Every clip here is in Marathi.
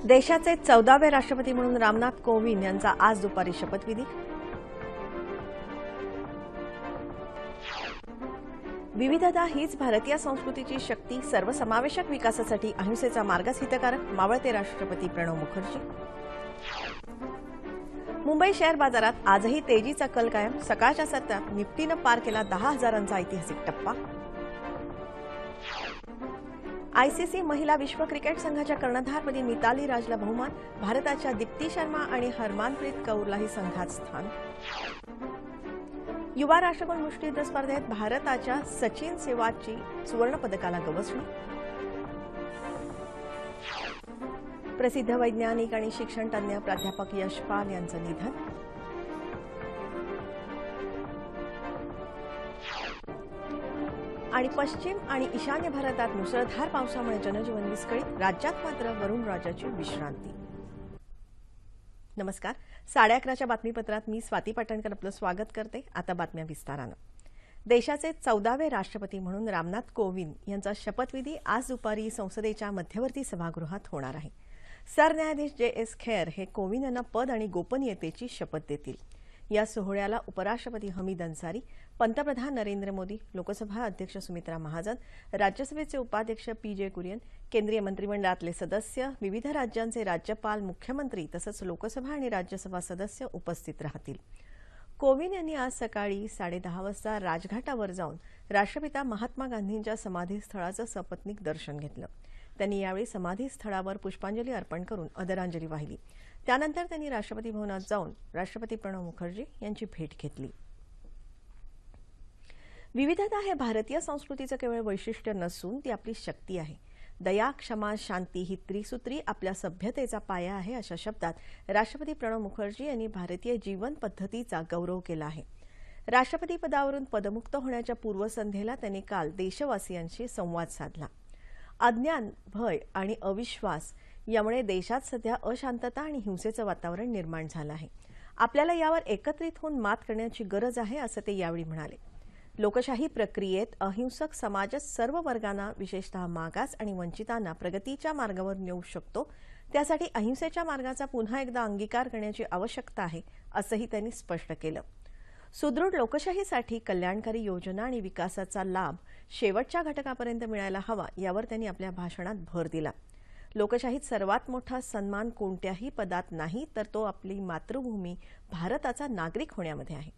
देशाचे 14वे राष्ट्रपती म्हणून रामनाथ कोविंद यांचा आज दुपारी शपथविधी। विविधता हीच भारतीय संस्कृतीची शक्ती, सर्वसमावेशक विकासासाठी अहिंसेचा मार्गच हितकारक, मावळते राष्ट्रपती प्रणव मुखर्जी। मुंबई शेअर बाजारात आजही तेजीचा कल कायम, सकाळच्या सत्रात निफ्टीनं पार केला 10,000चा ऐतिहासिक टप्पा। आयसीसी महिला विश्व क्रिकेट संघाच्या कर्णधारपदी मिताली राजला बहुमान, भारताच्या दीप्ती शर्मा आणि हरमनप्रीत कौरलाही संघात स्थान। युवा राष्ट्रकुल मुष्टियुद्ध स्पर्धेत भारताच्या सचिन सेहवागची सुवर्णपदकाला गवसणी। प्रसिद्ध वैज्ञानिक आणि शिक्षणतज्ञ प्राध्यापक यशपाल यांचं निधन। आणि पश्चिम आणि ईशान्य भारतात मुसळधार पावसामुळे जनजीवन विस्कळीत, राज्यात मात्र वरुणराजाची विश्रांती। नमस्कार, 11:30च्या बातमीपत्रात मी स्वाती पाटणकर आपलं स्वागत करते। आता बातम्या विस्तारानं। देशाचे 14वे राष्ट्रपती म्हणून रामनाथ कोविंद यांचा शपथविधी आज दुपारी संसदेच्या मध्यवर्ती सभागृहात होणार आहे। सरन्यायाधीश जे.एस. खैर हे कोविंद यांना पद आणि गोपनीयतेची शपथ देतील। या सोहळ्याला उपराष्ट्रपती हमीद अन्सारी, पंतप्रधान नरेंद्र मोदी, लोकसभा अध्यक्ष सुमित्रा महाजन, राज्यसभेचे उपाध्यक्ष पी.जे. कुरियन, केंद्रीय मंत्रिमंडळातले सदस्य, विविध राज्यांचे राज्यपाल, मुख्यमंत्री तसंच लोकसभा आणि राज्यसभा सदस्य उपस्थित राहतील। कोविंद यांनी आज सकाळी 10:30 वाजता राजघाटावर जाऊन राष्ट्रपिता महात्मा गांधींच्या समाधीस्थळाचं सपत्नीक दर्शन घेतलं। त्यांनी यावेळी समाधीस्थळावर पुष्पांजली अर्पण करून आदरांजली वाहिली। त्यानंतर त्यांनी राष्ट्रपती भवनात जाऊन राष्ट्रपती प्रणव मुखर्जी यांची भेट घेतली। विविधता हे भारतीय संस्कृतीचं केवळ वैशिष्ट्य नसून ती आपली शक्ती आहे। दया, क्षमा, शांती ही त्रिसूत्री आपल्या सभ्यतेचा पाया आहे, अशा शब्दात राष्ट्रपती प्रणव मुखर्जी यांनी भारतीय जीवन पद्धतीचा गौरव केला आहे। राष्ट्रपती पदावरून पदमुक्त होण्याच्या पूर्वसंध्येला त्यांनी काल देशवासियांशी संवाद साधला। अज्ञान, भय आणि अविश्वास यामुळे देशात सध्या अशांतता आणि हिंसेचं वातावरण निर्माण झालं आहे। आपल्याला यावर एकत्रित होऊन मात करण्याची गरज आहे, असं ते यावेळी म्हणाले। लोकशाही प्रक्रियेत अहिंसक समाजच सर्व वर्गांना, विशेषतः मागास आणि वंचितांना प्रगतीच्या मार्गावर नेऊ शकतो। त्यासाठी अहिंसेच्या मार्गाचा पुन्हा एकदा अंगीकार करण्याची आवश्यकता आहे, असंही त्यांनी स्पष्ट केलं। सुदृढ लोकशाहीसाठी कल्याणकारी योजना आणि विकासाचा लाभ शेवटच्या घटकापर्यंत मिळायला हवा, यावर त्यांनी आपल्या भाषणात भर दिला। लोकशाहीत सर्वात मोठा सन्मान कोणत्याही पदात नाही, तर तो आपली मातृभूमी भारताचा नागरिक होण्यामध्ये आहे।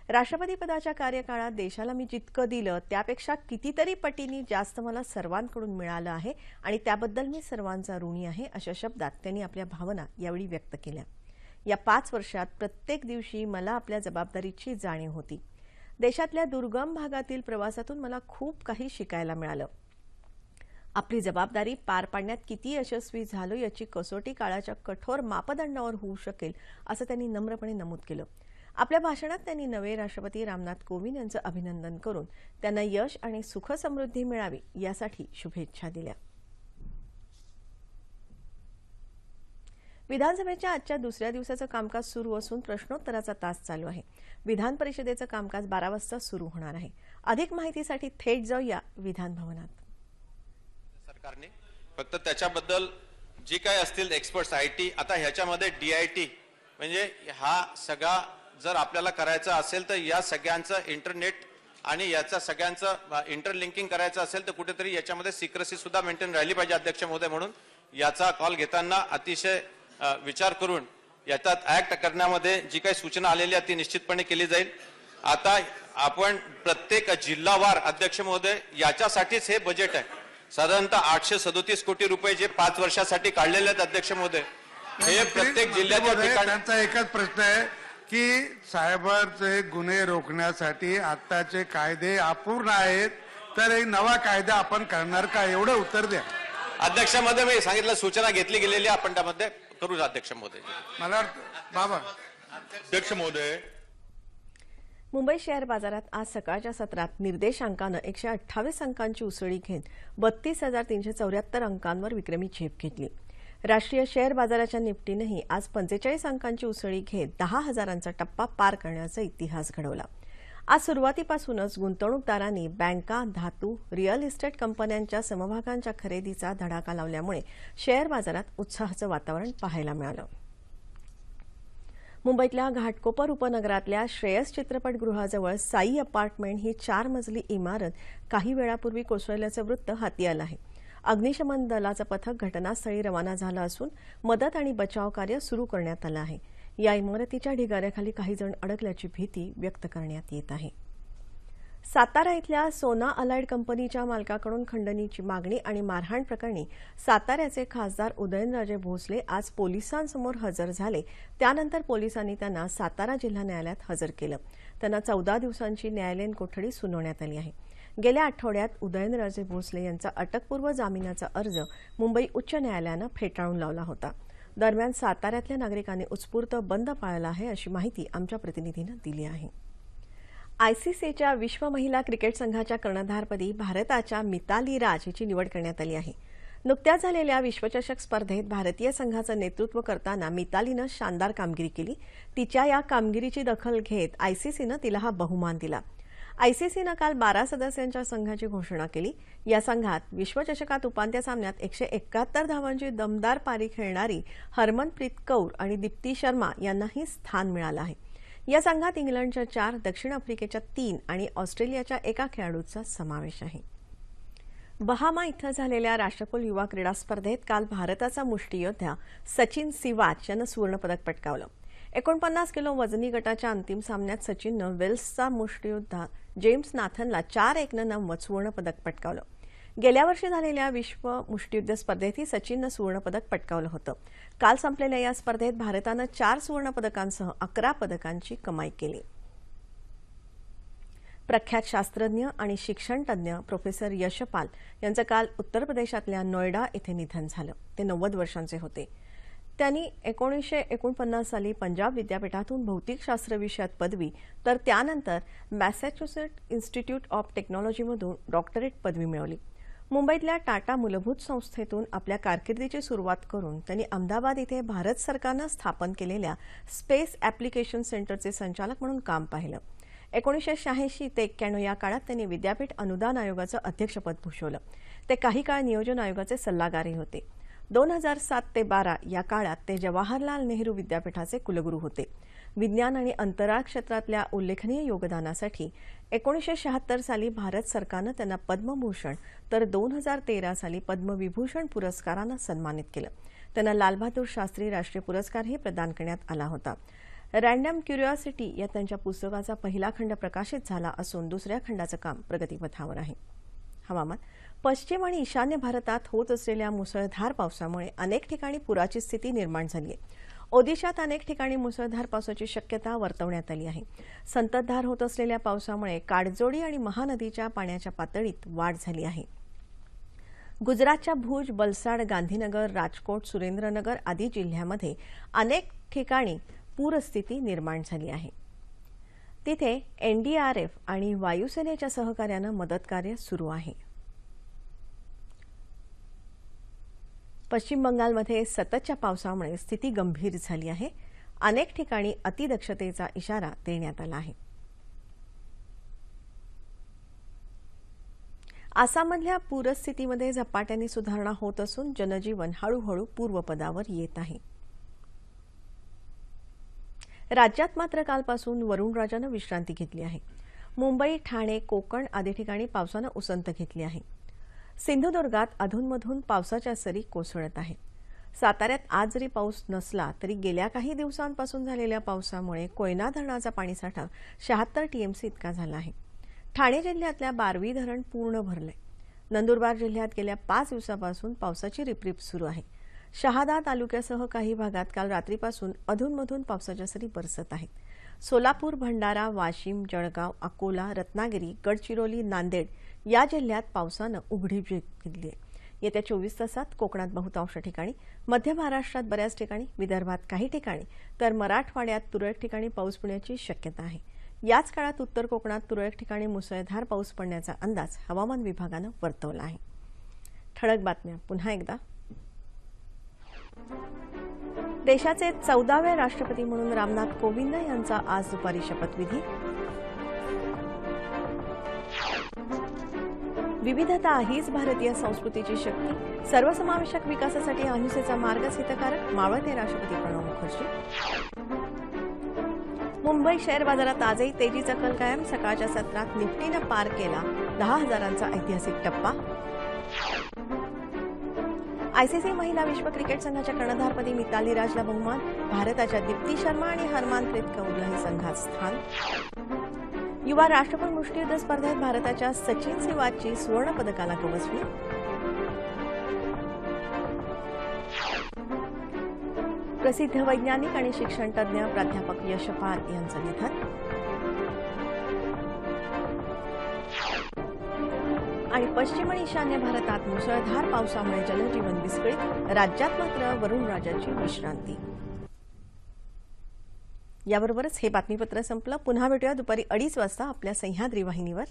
राष्ट्रपती पदाच्या कार्यकाळात देशाला मी जितकं दिलं त्यापेक्षा कितीतरी पटींनी जास्त मला सर्वांकडून मिळालं आहे आणि त्याबद्दल मी सर्वांचा ऋणी आहे, अशा शब्दात त्यांनी आपल्या भावना यावेळी व्यक्त केल्या। या 5 वर्षात प्रत्येक दिवशी मला आपल्या जबाबदारीची जाणीव होती। देशातल्या दुर्गम भागातील प्रवासातून मला खूप काही शिकायला मिळालं। आपली जबाबदारी पार पाडण्यात किती यशस्वी झालो याची कसोटी काळाच्या कठोर मापदंडावर होऊ शकेल, असं त्यांनी नम्रपणे नमूद केलं। आपल्या भाषणात त्यांनी नवे राष्ट्रपती रामनाथ कोविंद यांचं अभिनंदन करून त्यांना यश आणि सुख समृद्धी मिळावी यासाठी शुभेच्छा दिल्या। विधानसभेच्या आजच्या दुसऱ्या दिवसाचं कामकाज सुरू असून प्रश्नोत्तराचा तास चालू आहे। विधान परिषदेचं कामकाज 12 वाजता सुरू होणार आहे। अधिक माहितीसाठी थेट जाऊया विधान भवनात। सरकारने फक्त त्याच्याबद्दल जी काय असतील एक्सपर्ट्स, आयटी, आता ह्याच्यामध्ये डीआयटी म्हणजे हा सगळा जर आपल्याला करायचं असेल तर या सगळ्यांचं इंटरनेट आणि याचा सगळ्यांचं इंटरलिंकिंग करायचं असेल तर कुठेतरी याच्यामध्ये सिक्रेसी सुद्धा मेंटेन राहिली पाहिजे अध्यक्ष महोदय। म्हणून याचा कॉल घेताना अतिशय विचार करून याच्यात ऍक्ट करण्यामध्ये जी काही सूचना आलेली आहे ती निश्चितपणे केली जाईल। आता आपण प्रत्येक जिल्हावार अध्यक्ष महोदय याच्यासाठीच हे बजेट आहे, साधारणतः 837 कोटी रुपये जे 5 वर्षासाठी काढलेले आहेत अध्यक्ष महोदय। हे प्रत्येक जिल्ह्याच्या ठिकाणी त्यांचा एकच प्रश्न आहे की सायबरचे गुन्हे रोखण्यासाठी आताचे कायदे अपूर्ण आहेत, तर एक नवा कायदा आपण करणार का, एवढं उत्तर द्या। अध्यक्ष महोदय, मी सांगितलं सूचना घेतली गेलेली आपण त्यामध्ये करू अध्यक्ष महोदय। मला बाबा अध्यक्ष महोदय, मुंबई शेअर बाजारात आज सकाळच्या सत्रात निर्देशांकानं 128 अंकांची उसळी घेत 32,374 अंकांवर विक्रमी झेप घेतली। राष्ट्रीय शेअर बाजाराच्या निफ्टीनंही आज 45 अंकांची उसळी घेत 10,000चा टप्पा पार करण्याचा इतिहास घडवला। आज सुरुवातीपासूनच गुंतवणूकदारांनी बँका, धातू, रिअल इस्टेट कंपन्यांच्या समभागांच्या खरेदीचा धडाका लावल्यामुळे शेअर बाजारात उत्साहाचं वातावरण पाहायला मिळालं. मुंबईतल्या घाटकोपर उपनगरातल्या श्रेयस चित्रपटगृहाजवळ साई अपार्टमेंट ही 4 मजली इमारत काही वेळापूर्वी कोसळल्याचं वृत्त हाती आलं आहे. अग्निशमन दलाचं पथक घटनास्थळी रवाना झालं असून मदत आणि बचाव कार्य सुरू करण्यात आलं आहे. या इमारतीच्या ढिगाऱ्याखाली काही जण अडकल्याची भीती व्यक्त करण्यात येत आहे. सातारा इथल्या सोना अलाइड कंपनीच्या मालकाकडून खंडणीची मागणी आणि मारहाण प्रकरणी साताऱ्याचे खासदार उदयनराजे भोसले आज पोलिसांसमोर हजर झाले. त्यानंतर पोलिसांनी त्यांना सातारा जिल्हा न्यायालयात हजर केलं. त्यांना 14 दिवसांची न्यायालयीन कोठडी सुनावण्यात आली आहे. गेल्या आठवड्यात उदयनराजे भोसले यांचा अटकपूर्व जामिनाचा अर्ज मुंबई उच्च न्यायालयानं फेटाळून लावला होता. दरम्यान साताऱ्यातल्या नागरिकांनी उत्स्फूर्त बंद पाळला आहे, अशी माहिती आमच्या प्रतिनिधीनं दिली आहे. आयसीसीच्या विश्व महिला क्रिकेट संघाच्या कर्णधारपदी भारताच्या मिताली राज हिची निवड करण्यात आली आहे. नुकत्याच झालेल्या विश्वचषक स्पर्धेत भारतीय संघाचं नेतृत्व करताना मितालीनं शानदार कामगिरी केली. तिच्या या कामगिरीची दखल घेत आयसीसीनं तिला हा बहुमान दिला. आयसीसीनं काल 12 सदस्यांच्या संघाची घोषणा केली. या संघात विश्वचषकात उपांत्य सामन्यात 171 धावांची दमदार पारी खेळणारी हरमनप्रीत कौर आणि दीप्ती शर्मा यांनाही स्थान मिळालं आहे. या संघात इंग्लंडच्या 4, दक्षिण आफ्रिकेच्या 3 आणि ऑस्ट्रेलियाच्या 1 खेळाडूचा समावेश आहे. बहामा इथं झालेल्या राष्ट्रकुल युवा क्रीडा स्पर्धेत काल भारताचा मुष्टियोद्धा सचिन सिवाच यानं सुवर्णपदक पटकावलं. 49 किलो वजनी गटाच्या अंतिम सामन्यात सचिननं वेल्सचा मुष्टियोद्धा जेम्स नाथनला 4-1 नमवत सुवर्णपदक पटकावलं. गेल्या वर्षी झालेल्या विश्व मुष्टियुद्ध स्पर्धेतही सचिननं सुवर्णपदक पटकावलं होतं. काल संपलेल्या या स्पर्धेत भारतानं 4 सुवर्णपदकांसह 11 पदकांची कमाई केली. प्रख्यात शास्त्रज्ञ आणि शिक्षणतज्ञ प्रोफेसर यशपाल यांचं काल उत्तर प्रदेशातल्या नोएडा इथे निधन झालं. ते 90 वर्षांचे होते. त्यांनी 1949 साली पंजाब विद्यापीठातून भौतिकशास्त्र विषयात पदवी तर त्यानंतर मॅसॅच्युसेट्स इन्स्टिट्यूट ऑफ टेक्नॉलॉजीमधून डॉक्टरेट पदवी मिळवली. मुंबईतल्या टाटा मूलभूत संस्थेतून आपल्या कारकिर्दीची सुरुवात करून त्यांनी अहमदाबाद इथे भारत सरकारनं स्थापन केलेल्या स्पेस ॲप्लिकेशन सेंटरचे संचालक म्हणून काम पाहिलं. 1986 ते 91 या काळात त्यांनी विद्यापीठ अनुदान आयोगाचं अध्यक्षपद भूषवलं. ते काही काळ नियोजन आयोगाचे सल्लागारही होते. 2007 ते 12 या काळात ते जवाहरलाल नेहरू विद्यापीठाचे कुलगुरू होते. विज्ञान आणि अंतराळ क्षेत्रातल्या उल्लेखनीय योगदानासाठी 1976 साली भारत सरकारनं त्यांना पद्मभूषण तर 2013 साली पद्मविभूषण पुरस्कारानं सन्मानित केलं. त्यांना लालबहादूर शास्त्री राष्ट्रीय पुरस्कारही प्रदान करण्यात आला होता. रँडम क्युरिओसिटी या त्यांच्या पुस्तकाचा पहिला खंड प्रकाशित झाला असून दुसऱ्या खंडाचं काम प्रगतीपथावर आहे. हवामान. पश्चिम आणि ईशान्य भारतात होत असलेल्या मुसळधार पावसामुळे अनेक ठिकाणी पुराची स्थिती निर्माण झाली आहे. ओदिशात अनेक ठिकाणी मुसळधार पावसाची शक्यता वर्तवण्यात आली आहे. संततधार होत असलेल्या पावसामुळे काडजोडी आणि महानदीच्या पाण्याच्या पातळीत वाढ झाली आहे. गुजरातच्या भुज, वलसाड, गांधीनगर, राजकोट, सुरेंद्रनगर आदी जिल्ह्यामध्ये अनेक ठिकाणी पूरस्थिती निर्माण झाली आहे. तिथे एनडीआरएफ आणि वायुसेनेच्या सहकार्यानं मदत कार्य सुरू आहे. पश्चिम बंगालमध्ये सततच्या पावसामुळे स्थिती गंभीर झाली आहे. अनेक ठिकाणी अतिदक्षतेचा इशारा देण्यात आला आहे. आसाममधल्या पूरस्थितीमध्ये झपाट्याने सुधारणा होत असून जनजीवन हळूहळू पूर्वपदावर येत आहे. राज्यात मात्र कालपासून वरुणराजानं विश्रांती घेतली आहे. मुंबई, ठाणे, कोकण आदी ठिकाणी पावसानं उसंत घेतली आहे. सिंधुदुर्गात अधूनमधून पावसाच्या सरी कोसळत आहेत. साताऱ्यात आज जरी पाऊस नसला तरी गेल्या काही दिवसांपासून झालेल्या पावसामुळे कोयना धरणाचा पाणीसाठा 76 टीएमसी इतका झाला आहे. ठाणे जिल्ह्यातल्या बारवी धरण पूर्ण भरलंय. नंदुरबार जिल्ह्यात गेल्या 5 दिवसापासून पावसाची रिपरिप सुरू आहे. शहादा तालुक्यासह काही भागात काल रात्रीपासून अधूनमधून पावसाच्या सरी बरसत आहेत. सोलापूर, भंडारा, वाशिम, जळगाव, अकोला, रत्नागिरी, गडचिरोली, नांदेड या जिल्ह्यात पावसानं उघडीप घेतली आहे. येत्या 24 तासात कोकणात बहुतांश ठिकाणी, मध्य महाराष्ट्रात बऱ्याच ठिकाणी, विदर्भात काही ठिकाणी तर मराठवाड्यात तुरळक ठिकाणी पाऊस पडण्याची शक्यता आहे. याच काळात उत्तर कोकणात तुरळक ठिकाणी मुसळधार पाऊस पडण्याचा अंदाज हवामान विभागानं वर्तवला आहे. ठळक बातम्या पुन्हा एकदा. देशाचे 14वे राष्ट्रपती म्हणून रामनाथ कोविंद यांचा आज दुपारी शपथविधी. विविधता हीच भारतीय संस्कृतीची शक्ती, सर्वसमावेशक विकासासाठी अहिंसेचा मार्गच हितकारक, मावळते राष्ट्रपती प्रणव मुखर्जी. मुंबई शेअर बाजारात आजही तेजीचा कल कायम. सकाळच्या सत्रात निफ्टीनं पार केला 10,000चा ऐतिहासिक टप्पा. आयसीसी महिला विश्व क्रिकेट संघाच्या कर्णधारपदी मिताली राजला बहुमान. भारताच्या दीप्ती शर्मा आणि हरमानप्रीत कौरलाही संघात स्थान. युवा राष्ट्रकुल मुष्टियुद्ध स्पर्धेत भारताच्या सचिन सिवाची सुवर्णपदकाला गवसणी. प्रसिद्ध वैज्ञानिक आणि शिक्षणतज्ञ प्राध्यापक यशपाल यांचं निधन. आणि पश्चिम आणि ईशान्य भारतात मुसळधार पावसामुळे जनजीवन विस्कळीत. राज्यात मात्र वरुणराजाची विश्रांती. याबरोबरच हे बातमीपत्र संपलं. पुन्हा भेटूया दुपारी 2:30 वाजता आपल्या सह्याद्री वाहिनीवर.